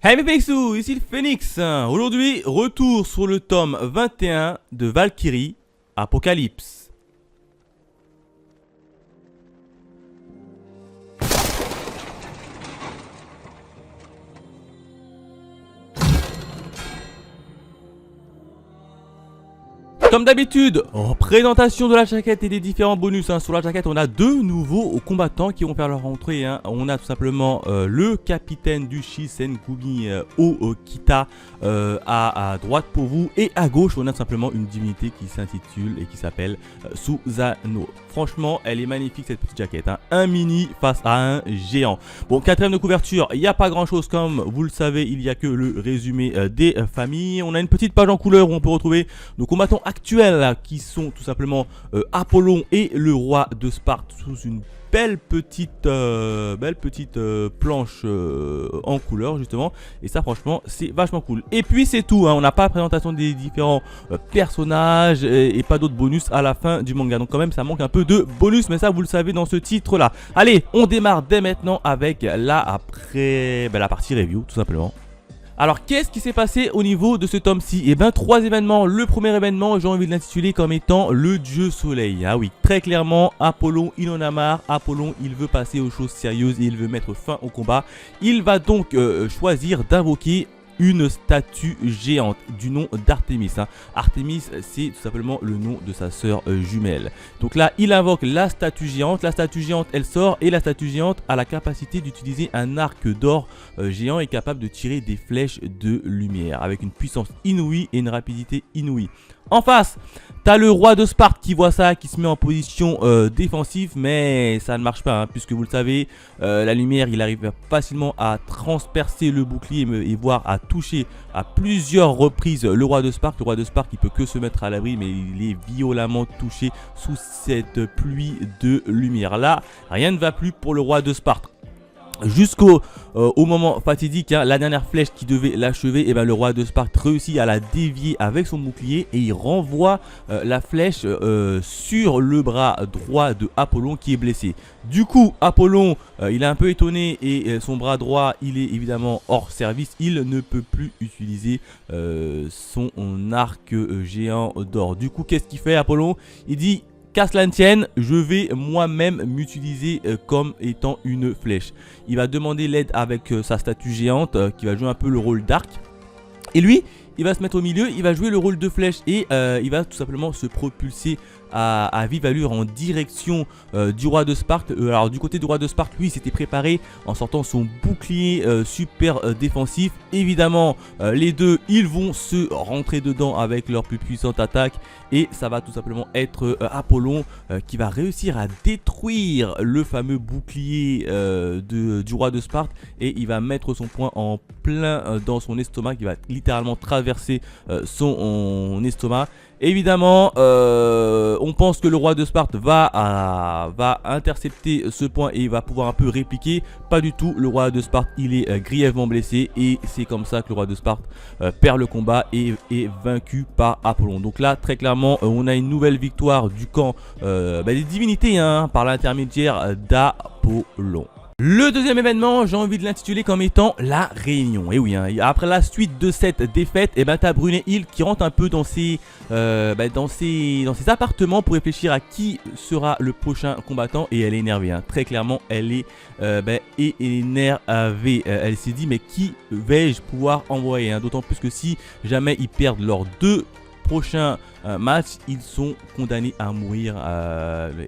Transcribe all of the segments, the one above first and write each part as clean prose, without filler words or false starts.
Hey mes Pixous, ici le Phoenix. Aujourd'hui, retour sur le tome 21 de Valkyrie, Apocalypse. Comme d'habitude, présentation de la jaquette et des différents bonus. Sur la jaquette, on a deux nouveaux combattants qui vont faire leur entrée. On a tout simplement le capitaine du Shisengumi Okita à droite pour vous. Et à gauche, on a tout simplement une divinité qui s'intitule et qui s'appelle Susano. Franchement, elle est magnifique cette petite jaquette. Un mini face à un géant. Bon, quatrième de couverture, il n'y a pas grand chose comme vous le savez. Il n'y a que le résumé des familles. On a une petite page en couleur où on peut retrouver nos combattants actuels qui sont tout simplement Apollon et le roi de Sparte sous une belle petite planche en couleur justement, et ça franchement c'est vachement cool. Et puis c'est tout, on n'a pas la présentation des différents personnages et pas d'autres bonus à la fin du manga, donc quand même ça manque un peu de bonus, mais ça vous le savez dans ce titre là. Allez, on démarre dès maintenant avec la partie review tout simplement. Alors qu'est-ce qui s'est passé au niveau de ce tome-ci? Eh bien 3 événements. Le premier événement, j'ai envie de l'intituler comme étant le dieu soleil. Ah oui, très clairement, Apollon il en a marre. Apollon il veut passer aux choses sérieuses et il veut mettre fin au combat. Il va donc choisir d'invoquer une statue géante du nom d'Artémis. Artémis, c'est tout simplement le nom de sa sœur jumelle. Donc là, il invoque la statue géante. La statue géante, elle sort et la statue géante a la capacité d'utiliser un arc d'or géant et capable de tirer des flèches de lumière avec une puissance inouïe et une rapidité inouïe. En face, t'as le roi de Sparte qui voit ça, qui se met en position défensive, mais ça ne marche pas, puisque vous le savez, la lumière, il arrive facilement à transpercer le bouclier et voire à toucher à plusieurs reprises le roi de Sparte. Le roi de Sparte, il peut que se mettre à l'abri, mais il est violemment touché sous cette pluie de lumière. Là, rien ne va plus pour le roi de Sparte. Jusqu'au moment fatidique, la dernière flèche qui devait l'achever, et le roi de Sparte réussit à la dévier avec son bouclier et il renvoie la flèche sur le bras droit de Apollon qui est blessé. Du coup, Apollon, il est un peu étonné et son bras droit, il est évidemment hors service. Il ne peut plus utiliser son arc géant d'or. Du coup, qu'est-ce qu'il fait Apollon? Il dit: qu'à cela ne tienne, je vais moi-même m'utiliser comme étant une flèche. Il va demander l'aide avec sa statue géante qui va jouer un peu le rôle d'arc. Et lui, il va se mettre au milieu, il va jouer le rôle de flèche et il va tout simplement se propulser à vive allure en direction du roi de Sparte. Alors du côté du roi de Sparte, lui, il s'était préparé en sortant son bouclier super défensif. Évidemment, les deux, ils vont se rentrer dedans avec leur plus puissante attaque. Et ça va tout simplement être Apollon qui va réussir à détruire le fameux bouclier du roi de Sparte. Et il va mettre son poing en plein dans son estomac, qui va littéralement traverser son estomac. Évidemment, on pense que le roi de Sparte va intercepter ce point et il va pouvoir un peu répliquer. Pas du tout, le roi de Sparte il est grièvement blessé et c'est comme ça que le roi de Sparte perd le combat et est vaincu par Apollon. Donc là, très clairement, on a une nouvelle victoire du camp des divinités par l'intermédiaire d'Apollon. Le deuxième événement, j'ai envie de l'intituler comme étant la réunion. Et oui, après la suite de cette défaite, t'as Brunehilde qui rentre un peu dans ses appartements pour réfléchir à qui sera le prochain combattant. Et elle est énervée, très clairement, elle est énervée. Elle s'est dit, mais qui vais-je pouvoir envoyer, d'autant plus que si jamais ils perdent leurs deux prochains matchs, ils sont condamnés à mourir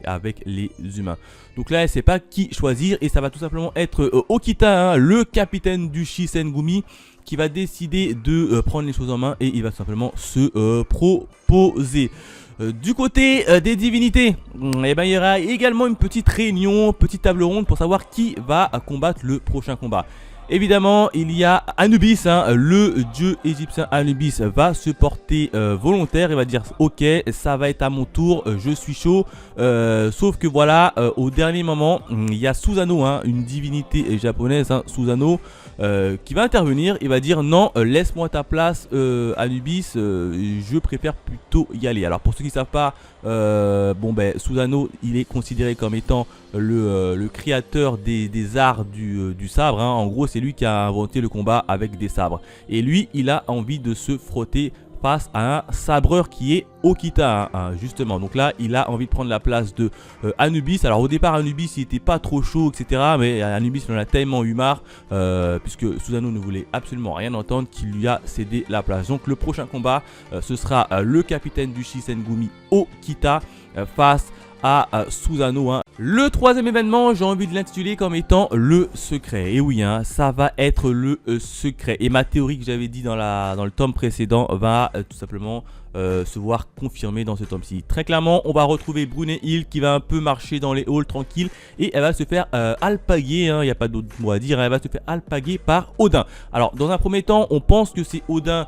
avec les humains. Donc là, elle ne sait pas qui choisir et ça va tout simplement être Okita, le capitaine du Shisengumi, qui va décider de prendre les choses en main et il va tout simplement se proposer. Du côté des divinités, il y aura également une petite réunion, petite table ronde pour savoir qui va combattre le prochain combat. Évidemment, il y a Anubis, le dieu égyptien Anubis va se porter volontaire et va dire ok, ça va être à mon tour, je suis chaud. Sauf que voilà, au dernier moment, il y a Susano, une divinité japonaise, Susano, qui va intervenir et va dire non, laisse-moi ta place Anubis, je préfère plutôt y aller. Alors pour ceux qui ne savent pas, Susano il est considéré comme étant le créateur des arts du sabre, en gros c'est lui qui a inventé le combat avec des sabres. Et lui, il a envie de se frotter face à un sabreur qui est Okita, justement. Donc là, il a envie de prendre la place de Anubis. Alors au départ, Anubis, il était pas trop chaud, etc. Mais Anubis, il en a tellement eu marre, puisque Susanoo ne voulait absolument rien entendre, qu'il lui a cédé la place. Donc le prochain combat, ce sera le capitaine du Shisengumi Okita face à Susanoo. Le troisième événement, j'ai envie de l'intituler comme étant le secret. Et oui, ça va être le secret. Et ma théorie que j'avais dit dans le tome précédent va tout simplement se voir confirmée dans ce tome-ci. Très clairement, on va retrouver Brunhild qui va un peu marcher dans les halls tranquille et elle va se faire alpaguer, il n'y a pas d'autre mot à dire, elle va se faire alpaguer par Odin. Alors, dans un premier temps, on pense que c'est Odin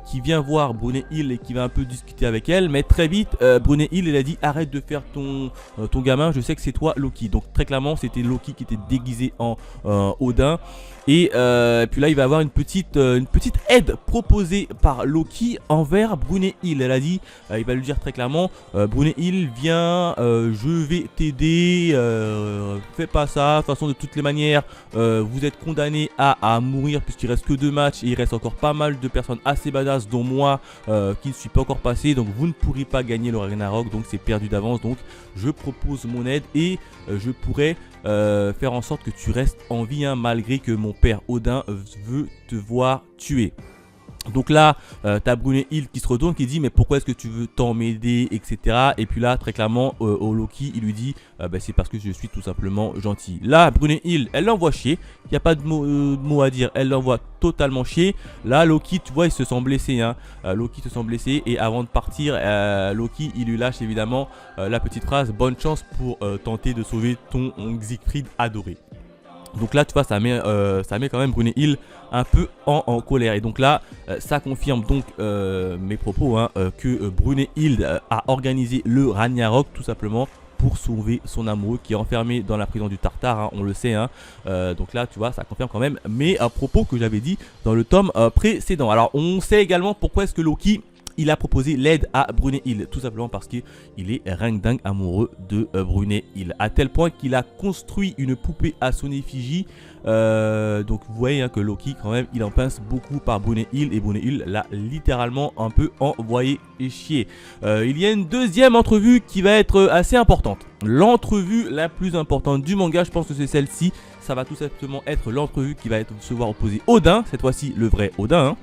qui vient voir Brunhild et qui va un peu discuter avec elle, mais très vite, Brunhild, elle a dit arrête de faire ton gamin, je sais que c'est toi Loki. Donc très clairement, c'était Loki qui était déguisé en Odin. Et puis là, il va avoir une petite aide proposée par Loki envers Brunhild. Elle a dit, il va lui dire très clairement, Brunhild, viens, je vais t'aider, fais pas ça. De toute façon, de toutes les manières, vous êtes condamné à mourir puisqu'il reste que 2 matchs et il reste encore pas mal de personnes assez badass, dont moi, qui ne suis pas encore passé. Donc vous ne pourrez pas gagner le Ragnarok, donc c'est perdu d'avance. Donc je propose mon aide et je pourrais faire en sorte que tu restes en vie, malgré que mon père Odin veut te voir tuer. Donc là, t'as Brunhild qui se retourne, qui dit mais pourquoi est-ce que tu veux tant m'aider, etc. Et puis là, très clairement, au Loki, il lui dit c'est parce que je suis tout simplement gentil. Là, Brunhild, elle l'envoie chier. Il n'y a pas de mot à dire, elle l'envoie totalement chier. Là, Loki, tu vois, il se sent blessé. Loki se sent blessé et avant de partir, Loki, il lui lâche évidemment la petite phrase bonne chance pour tenter de sauver ton Siegfried adoré. Donc là, tu vois, ça met quand même Brunhild un peu en colère. Et donc là, ça confirme donc mes propos, que Brunhild a organisé le Ragnarok tout simplement pour sauver son amoureux qui est enfermé dans la prison du Tartare, on le sait. Donc là, tu vois, ça confirme quand même mes propos que j'avais dit dans le tome précédent. Alors, on sait également pourquoi est-ce que Loki... il a proposé l'aide à Brunhild, tout simplement parce qu'il est ring dingue amoureux de Brunhild, à tel point qu'il a construit une poupée à son effigie. Donc vous voyez que Loki, quand même, il en pince beaucoup par Brunhild, et Brunhild l'a littéralement un peu envoyé chier. Il y a une deuxième entrevue qui va être assez importante. L'entrevue la plus importante du manga, je pense que c'est celle-ci. Ça va tout simplement être l'entrevue qui va se voir opposer Odin, cette fois-ci le vrai Odin,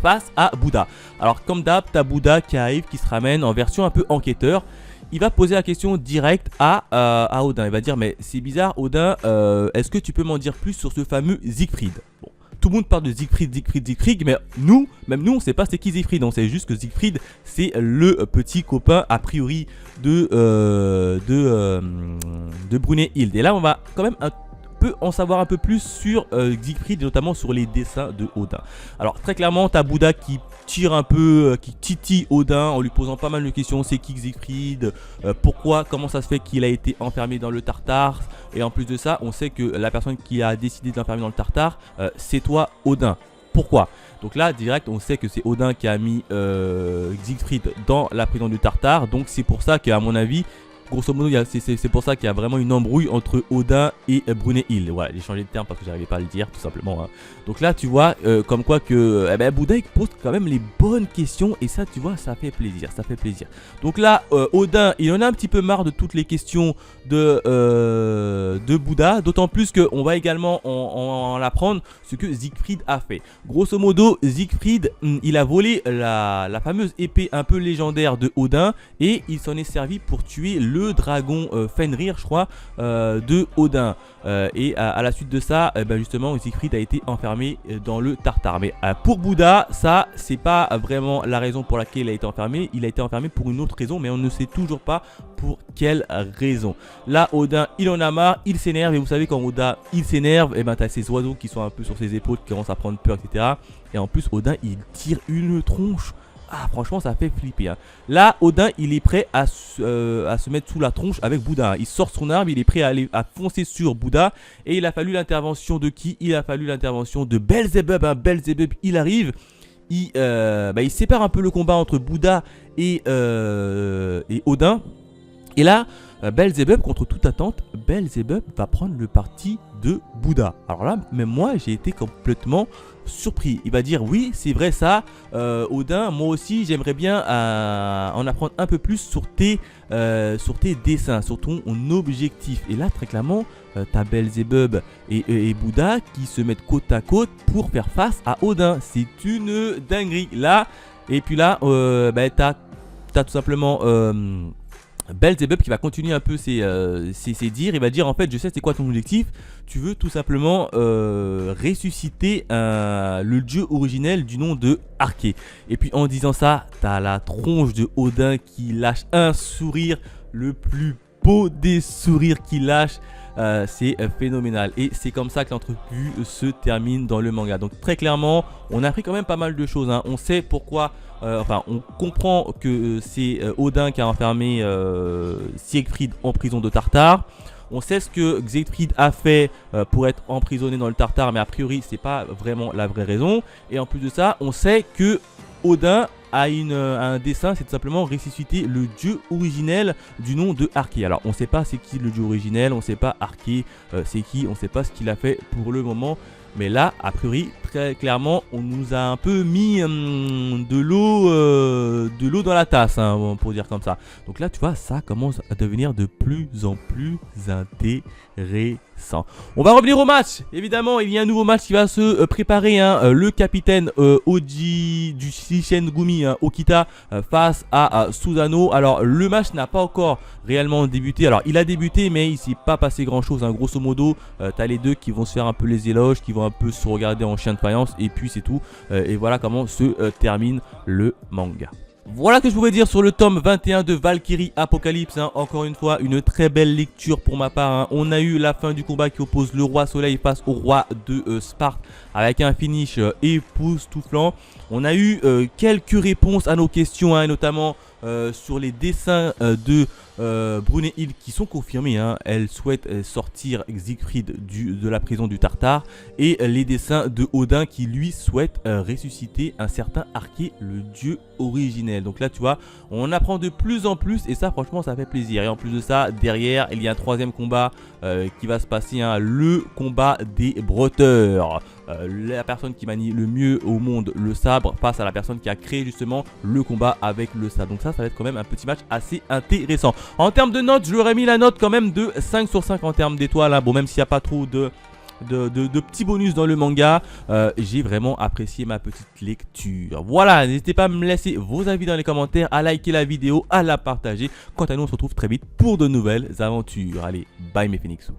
face à Bouddha. Alors comme d'hab, t'as Bouddha qui arrive, qui se ramène en version un peu enquêteur. Il va poser la question directe à Odin. Il va dire mais c'est bizarre Odin, est-ce que tu peux m'en dire plus sur ce fameux Siegfried? Bon, tout le monde parle de Siegfried, mais même nous on sait pas c'est qui Siegfried. On sait juste que Siegfried c'est le petit copain a priori de Brunhild. Et là on va quand même peut en savoir un peu plus sur Siegfried, et notamment sur les dessins de Odin. Alors très clairement, t'as Bouddha qui tire un peu, qui titille Odin en lui posant pas mal de questions. C'est qui Siegfried, pourquoi, comment ça se fait qu'il a été enfermé dans le Tartare, et en plus de ça, on sait que la personne qui a décidé de l'enfermer dans le Tartare, c'est toi Odin. Pourquoi? Donc là, direct, on sait que c'est Odin qui a mis Siegfried dans la prison du Tartare. Donc c'est pour ça qu'à mon avis, grosso modo, c'est pour ça qu'il y a vraiment une embrouille entre Odin et Brunhild. Voilà, j'ai changé de terme parce que j'arrivais pas à le dire, tout simplement. Donc là, tu vois, comme quoi que Bouddha il pose quand même les bonnes questions, et ça, tu vois, ça fait plaisir, ça fait plaisir. Donc là, Odin, il en a un petit peu marre de toutes les questions de Bouddha, d'autant plus qu'on va également en apprendre ce que Siegfried a fait. Grosso modo, Siegfried, il a volé la fameuse épée un peu légendaire de Odin, et il s'en est servi pour tuer le dragon Fenrir, je crois, de Odin. Et à la suite de ça, justement, Siegfried a été enfermé dans le Tartare. Mais pour Bouddha, ça, c'est pas vraiment la raison pour laquelle il a été enfermé. Il a été enfermé pour une autre raison, mais on ne sait toujours pas pour quelle raison. Là, Odin, il en a marre, il s'énerve, et vous savez, quand Odin, il s'énerve, et t'as ces oiseaux qui sont un peu sur ses épaules, qui commencent à prendre peur, etc. Et en plus, Odin, il tire une tronche. Ah, franchement, ça fait flipper. Là, Odin, il est prêt à se mettre sous la tronche avec Bouddha. Il sort son arme, il est prêt à foncer sur Bouddha. Et il a fallu l'intervention de qui? Il a fallu l'intervention de Belzébuth. Belzébuth, il arrive. Il sépare un peu le combat entre Bouddha et Odin. Et là, Belzebub, contre toute attente, Belzebub va prendre le parti de Bouddha. Alors là, même moi, j'ai été complètement surpris. Il va dire oui, c'est vrai ça, Odin, moi aussi j'aimerais bien en apprendre un peu plus sur tes dessins, sur ton objectif. Et là, très clairement, t'as Belzebub et Bouddha qui se mettent côte à côte pour faire face à Odin. C'est une dinguerie là. Et puis là, t'as tout simplement Belzebub qui va continuer un peu ses dires. Il va dire en fait, je sais c'est quoi ton objectif. Tu veux tout simplement ressusciter le dieu originel du nom de Arché. Et puis en disant ça, t'as la tronche de Odin qui lâche un sourire, le plus beau des sourires qu'il lâche. C'est phénoménal et c'est comme ça que l'entrevue se termine dans le manga. Donc très clairement, on a appris quand même pas mal de choses, hein. On sait pourquoi, on comprend que c'est Odin qui a enfermé Siegfried en prison de Tartare. On sait ce que Siegfried a fait pour être emprisonné dans le Tartare, mais a priori c'est pas vraiment la vraie raison. Et en plus de ça, on sait que Odin a un dessin, c'est tout simplement ressusciter le dieu originel du nom de Arché. Alors on sait pas c'est qui le dieu originel, on sait pas Arché c'est qui, on sait pas ce qu'il a fait pour le moment. Mais là, a priori, très clairement, on nous a un peu mis de l'eau dans la tasse, hein, pour dire comme ça. Donc là, tu vois, ça commence à devenir de plus en plus intéressant. On va revenir au match. Évidemment, il y a un nouveau match qui va se préparer, hein. Le capitaine Oji du Shishengumi, hein, Okita, face à Susanoo. Alors, le match n'a pas encore réellement débuté. Alors, il a débuté, mais il s'est pas passé grand-chose, hein. Grosso modo, tu as les deux qui vont se faire un peu les éloges, qui vont un peu se regarder en chien de faïence, et puis c'est tout. Et voilà comment se termine le manga. Voilà ce que je pourrais dire sur le tome 21 de Valkyrie Apocalypse, hein. Encore une fois, une très belle lecture pour ma part, hein. On a eu la fin du combat qui oppose le roi Soleil face au roi de Sparte avec un finish époustouflant. On a eu quelques réponses à nos questions, hein, notamment sur les dessins de Brunehilde qui sont confirmés, hein. Elle souhaite sortir Siegfried de la prison du Tartare, et les dessins de Odin qui lui souhaite ressusciter un certain Arché, le dieu originel. Donc là tu vois, on apprend de plus en plus et ça franchement ça fait plaisir. Et en plus de ça, derrière il y a un troisième combat qui va se passer, hein, le combat des brotteurs. La personne qui manie le mieux au monde le sabre face à la personne qui a créé justement le combat avec le sabre. Donc ça va être quand même un petit match assez intéressant. En termes de notes, je lui aurais mis la note quand même de 5 sur 5 en termes d'étoiles, hein. Bon, même s'il n'y a pas trop de petits bonus dans le manga, j'ai vraiment apprécié ma petite lecture. Voilà, n'hésitez pas à me laisser vos avis dans les commentaires, à liker la vidéo, à la partager. Quant à nous, on se retrouve très vite pour de nouvelles aventures. Allez, bye mes Phoenixous.